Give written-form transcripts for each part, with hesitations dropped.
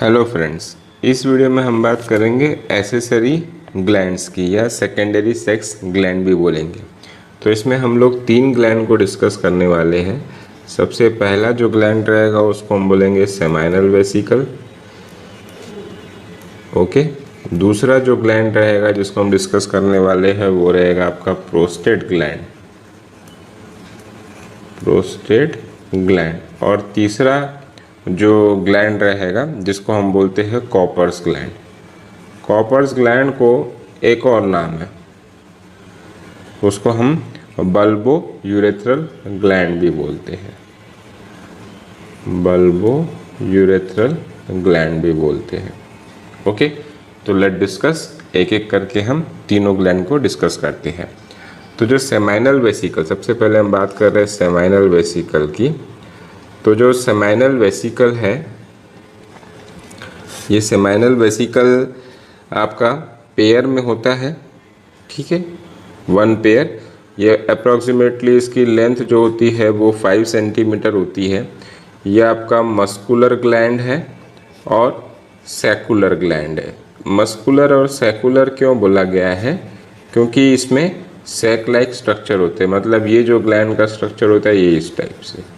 Hello friends, इस video में हम बात करेंगे एसेसरी ग्लैंड्स की या सेकेंडरी सेक्स ग्लैंड भी बोलेंगे। तो इसमें हम लोग 3 ग्लैंड को डिस्कस करने वाले हैं। सबसे पहला जो ग्लैंड रहेगा उसको हम बोलेंगे सेमाइनल वेसिकल। ओके, दूसरा जो ग्लैंड रहेगा जिसको हम डिस्कस करने वाले हैं वो रहेगा आपका प्रोस्टेट ग्लैंड, और तीसरा जो ग्लैंड रहेगा जिसको हम बोलते हैं कॉपर्स ग्लैंड। कॉपर्स ग्लैंड को एक और नाम है, उसको हम बल्बो यूरेथ्रल ग्लैंड भी बोलते हैं, बल्बो यूरेथ्रल ग्लैंड भी बोलते हैं। ओके, तो लेट डिस्कस, एक एक करके हम तीनों ग्लैंड को डिस्कस करते हैं। तो जो सेमाइनल वेसिकल, सबसे पहले हम बात कर रहे हैं सेमाइनल वेसिकल की। तो जो सेमाइनल वेसिकल है, ये सेमाइनल वेसिकल आपका पेयर में होता है, ठीक है, 1 पेयर। ये अप्रॉक्सीमेटली इसकी लेंथ जो होती है वो 5 सेंटीमीटर होती है। ये आपका मस्कुलर ग्लैंड है और सेकुलर ग्लैंड है। मस्कुलर और सेकुलर क्यों बोला गया है? क्योंकि इसमें सैक लाइक स्ट्रक्चर होते हैं, मतलब ये जो ग्लैंड का स्ट्रक्चर होता है ये इस टाइप से।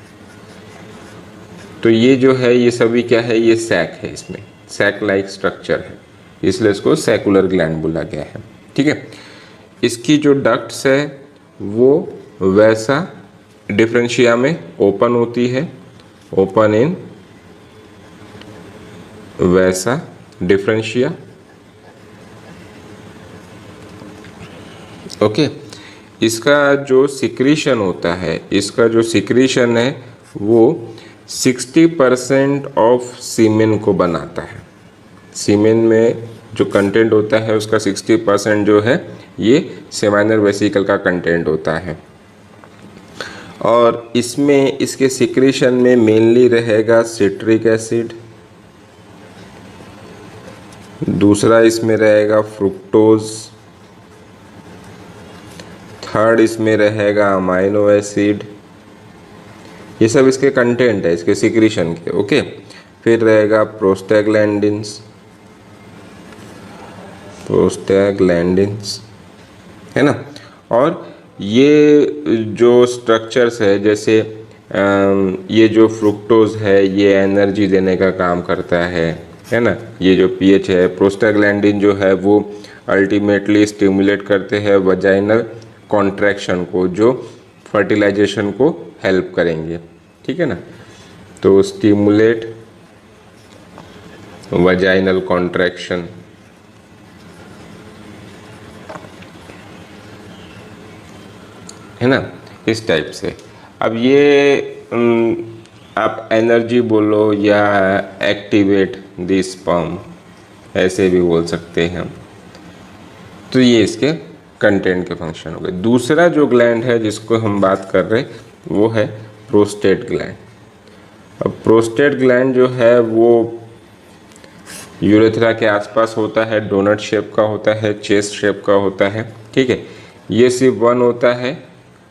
तो ये जो है ये सभी क्या है, ये सैक है, इसमें सैक लाइक स्ट्रक्चर है, इसलिए इसको सेकुलर ग्लैंड बोला गया है। ठीक है, इसकी जो डक्ट्स है वो वैसा डिफरेंशिया में ओपन होती है, ओपन इन वैसा डिफरेंशिया। ओके, इसका जो सिक्रीशन होता है, इसका जो सिक्रीशन है वो 60% ऑफ सीमेन को बनाता है। सीमेन में जो कंटेंट होता है उसका 60% जो है ये सेमाइनल वेसिकल का कंटेंट होता है। और इसमें इसके सिक्रीशन में मेनली रहेगा सिट्रिक एसिड, दूसरा इसमें रहेगा फ्रुक्टोज, थर्ड इसमें रहेगा अमाइनो एसिड। ये सब इसके कंटेंट है, इसके सिक्रीशन के। ओके, फिर रहेगा प्रोस्टाग्लैंडिन्स, है ना। और ये जो स्ट्रक्चर्स है, जैसे ये जो फ्रुक्टोज है ये एनर्जी देने का काम करता है ना। ये जो पीएच है, प्रोस्टाग्लैंडिन जो है वो अल्टीमेटली स्टिमुलेट करते हैं वजाइनल कॉन्ट्रैक्शन को, जो फर्टिलाइजेशन को हेल्प करेंगे, ठीक है ना। तो स्टिमुलेट वजाइनल कॉन्ट्रैक्शन, है ना, इस टाइप से। अब ये आप एनर्जी बोलो या एक्टिवेट द स्पर्म, ऐसे भी बोल सकते हैं हम। तो ये इसके कंटेंट के फंक्शन हो गए। दूसरा जो ग्लैंड है जिसको हम बात कर रहे हैं वो है प्रोस्टेट ग्लैंड। अब प्रोस्टेट ग्लैंड जो है वो यूरेथ्रा के आसपास होता है, डोनट शेप का होता है, चेस्ट शेप का होता है, ठीक है। ये सिर्फ 1 होता है,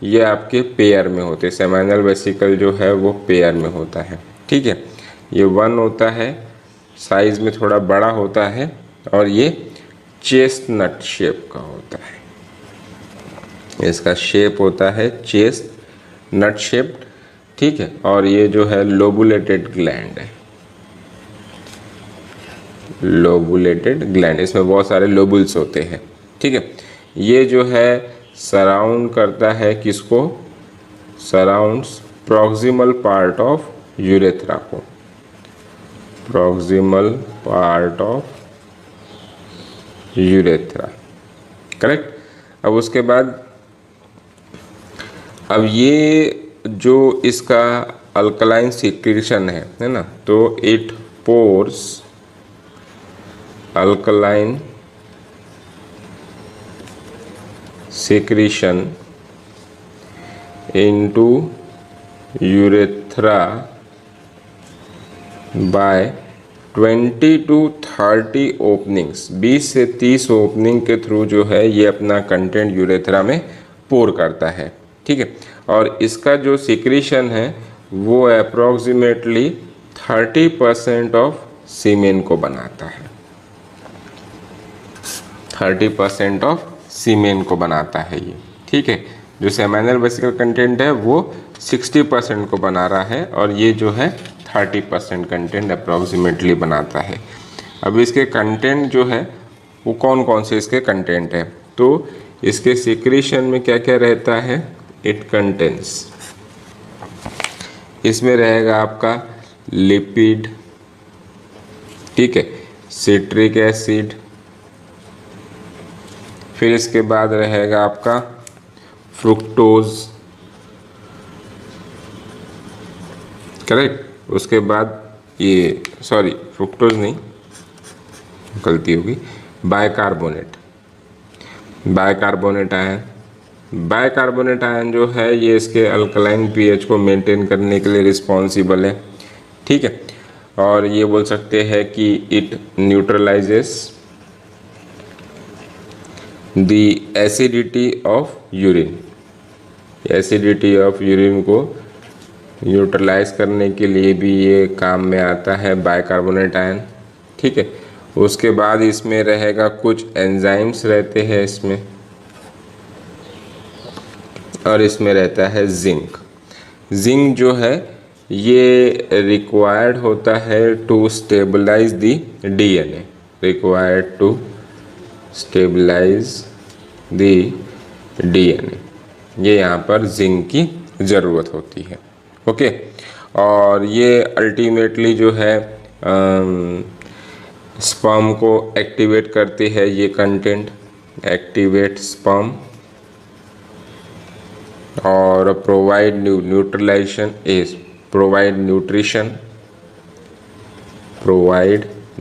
ये आपके पेयर में होते हैं। सेमाइनल वेसिकल जो है वो पेयर में होता है, ठीक है। ये 1 होता है, साइज में थोड़ा बड़ा होता है, और ये चेस्टनट शेप का होता है। इसका शेप होता है चेस्ट नट शेप्ड, ठीक है। और ये जो है लोबुलेटेड ग्लैंड है, लोबुलेटेड ग्लैंड, इसमें बहुत सारे लोबुल्स होते हैं, ठीक है। ये जो है सराउंड करता है किसको? Surrounds proximal part of urethra को, proximal part of urethra, correct. अब उसके बाद अब ये जो इसका अल्कलाइन सिक्रीशन है ना, तो it pores alkaline secretion into urethra by 20 to 30 openings, 20 से 30 ओपनिंग के थ्रू जो है ये अपना कंटेंट यूरेथ्रा में पोर करता है, ठीक है। और इसका जो सिक्रीशन है वो अप्रॉक्सीमेटली 30% ऑफ सीमेन को बनाता है, 30% ऑफ सीमेन को बनाता है ये, ठीक है। जो सेमाइनल वेसिकल कंटेंट है वो 60% को बना रहा है और ये जो है 30% कंटेंट अप्रॉक्सीमेटली बनाता है। अब इसके कंटेंट जो है वो कौन कौन से इसके कंटेंट है, तो इसके सिक्रीशन में क्या क्या रहता है, इट कंटेंस, इसमें रहेगा आपका लिपिड, ठीक है, सिट्रिक एसिड, फिर इसके बाद रहेगा आपका फ्रुक्टोज, करेक्ट। उसके बाद ये सॉरी फ्रुक्टोज नहीं, गलती होगी, bicarbonate, bicarbonate ion, bicarbonate ion जो है ये इसके अल्कलाइन पीएच को मेंटेन करने के लिए रिस्पॉन्सिबल है, ठीक है। और ये बोल सकते हैं कि it neutralises the acidity of urine, acidity of urine को न्यूट्रलाइज करने के लिए भी ये काम में आता है बाइकार्बोनेट आयन, ठीक है। उसके बाद इसमें रहेगा कुछ एंजाइम्स रहते हैं इसमें, और इसमें रहता है जिंक। जिंक जो है ये रिक्वायर्ड होता है to stabilize the DNA, required to stabilize the DNA, ये यहाँ पर जिंक की ज़रूरत होती है, ओके। और ये अल्टीमेटली जो है स्पर्म को एक्टिवेट करती है, ये कंटेंट एक्टिवेट स्पर्म और provide neutralization is provide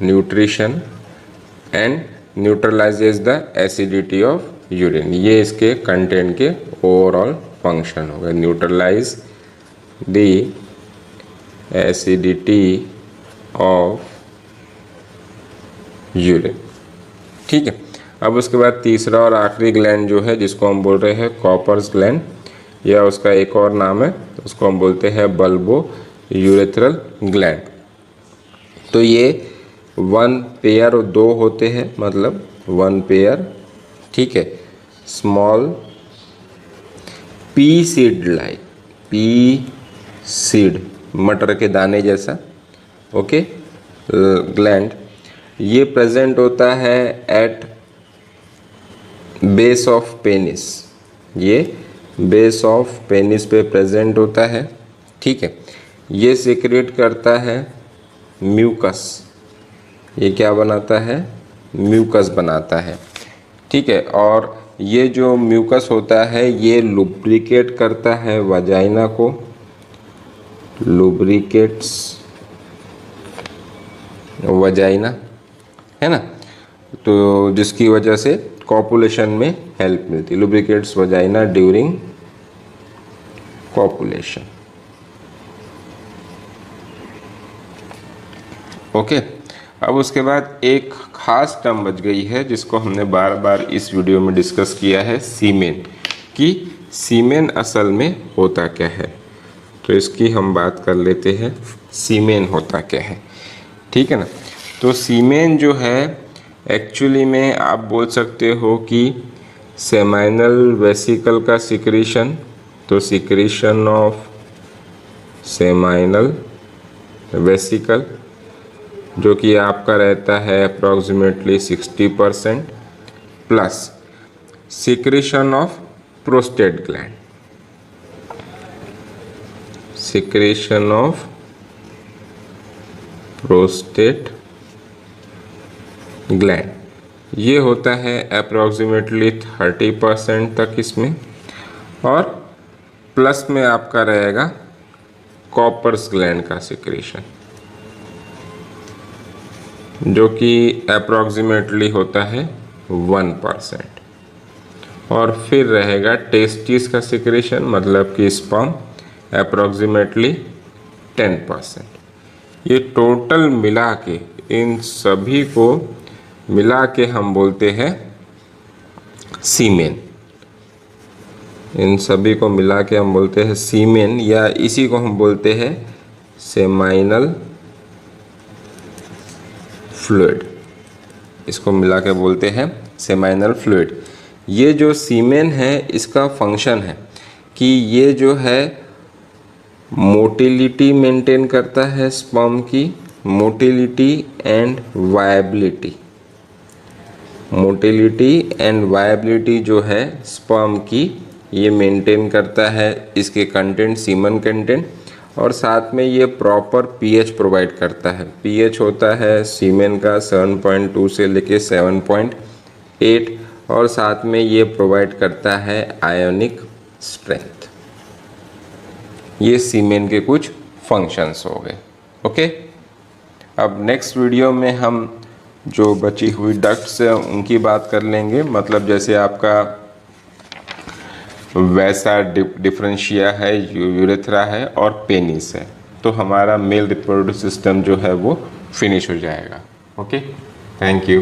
nutrition and neutralizes the acidity of urine, ये इसके कंटेंट के ओवरऑल फंक्शन हो गए, neutralize the acidity of urine, ठीक है। अब उसके बाद तीसरा और आखिरी ग्लैंड जो है जिसको हम बोल रहे हैं कॉपर्स ग्लैंड, या उसका एक और नाम है उसको हम बोलते हैं बल्बो यूरेथ्रल ग्लैंड। तो ये 1 पेयर और 2 होते हैं, मतलब 1 पेयर, ठीक है, small P seed like, P seed मटर के दाने जैसा, ओके, ग्लैंड, ये प्रेजेंट होता है एट बेस ऑफ पेनिस, ये बेस ऑफ पेनिस पे प्रेजेंट होता है, ठीक है। ये सीक्रेट करता है म्यूकस, ये क्या बनाता है, म्यूकस बनाता है, ठीक है। और ये जो म्यूकस होता है ये लुब्रिकेट करता है वजाइना को, लुब्रिकेट्स वजाइना, है ना, तो जिसकी वजह से कॉपुलेशन में हेल्प मिलती है, lubricates vagina during copulation, okay. अब उसके बाद एक खास टर्म बच गई है जिसको हमने बार बार इस वीडियो में डिस्कस किया है, सीमेन, कि सीमेन असल में होता क्या है, तो इसकी हम बात कर लेते हैं, सीमेन होता क्या है, ठीक है ना। तो सीमेन जो है एक्चुअली में आप बोल सकते हो कि सेमाइनल वेसिकल का सिक्रीशन, तो सिक्रीशन ऑफ सेमाइनल वेसिकल जो कि आपका रहता है approximately 60%, plus secretion of prostate gland, secretion of prostate gland, ये होता है अप्रॉक्सीमेटली 30% तक इसमें, और प्लस में आपका रहेगा कॉपर्स ग्लैंड का सिक्रीशन जो कि अप्रॉक्सीमेटली होता है 1%, और फिर रहेगा टेस्टिस का सिक्रीशन, मतलब कि स्पर्म अप्रॉक्सीमेटली 10%। ये टोटल मिला के, इन सभी को मिला के हम बोलते हैं सीमेन, इन सभी को मिला के हम बोलते हैं सीमेन, या इसी को हम बोलते हैं सेमाइनल फ्लूइड, इसको मिला के बोलते हैं सेमाइनल फ्लूइड। ये जो सीमेन है इसका फंक्शन है कि ये जो है मोटिलिटी मेंटेन करता है स्पर्म की, motility and viability. Motility and viability जो है स्पर्म की ये मेंटेन करता है, इसके कंटेंट सीमन कंटेंट, और साथ में ये प्रॉपर पीएच प्रोवाइड करता है। पीएच होता है सीमेन का 7.2 से लेके 7.8, और साथ में ये प्रोवाइड करता है आयोनिक स्ट्रेंथ। ये सीमेन के कुछ फंक्शंस हो गए। ओके, अब नेक्स्ट वीडियो में हम जो बची हुई डक्ट्स है उनकी बात कर लेंगे, मतलब जैसे आपका वैसा डिफरेंशिया है, यूरेथ्रा है और पेनिस है, तो हमारा मेल रिप्रोडक्टिव सिस्टम जो है वो फिनिश हो जाएगा। Okay, thank you.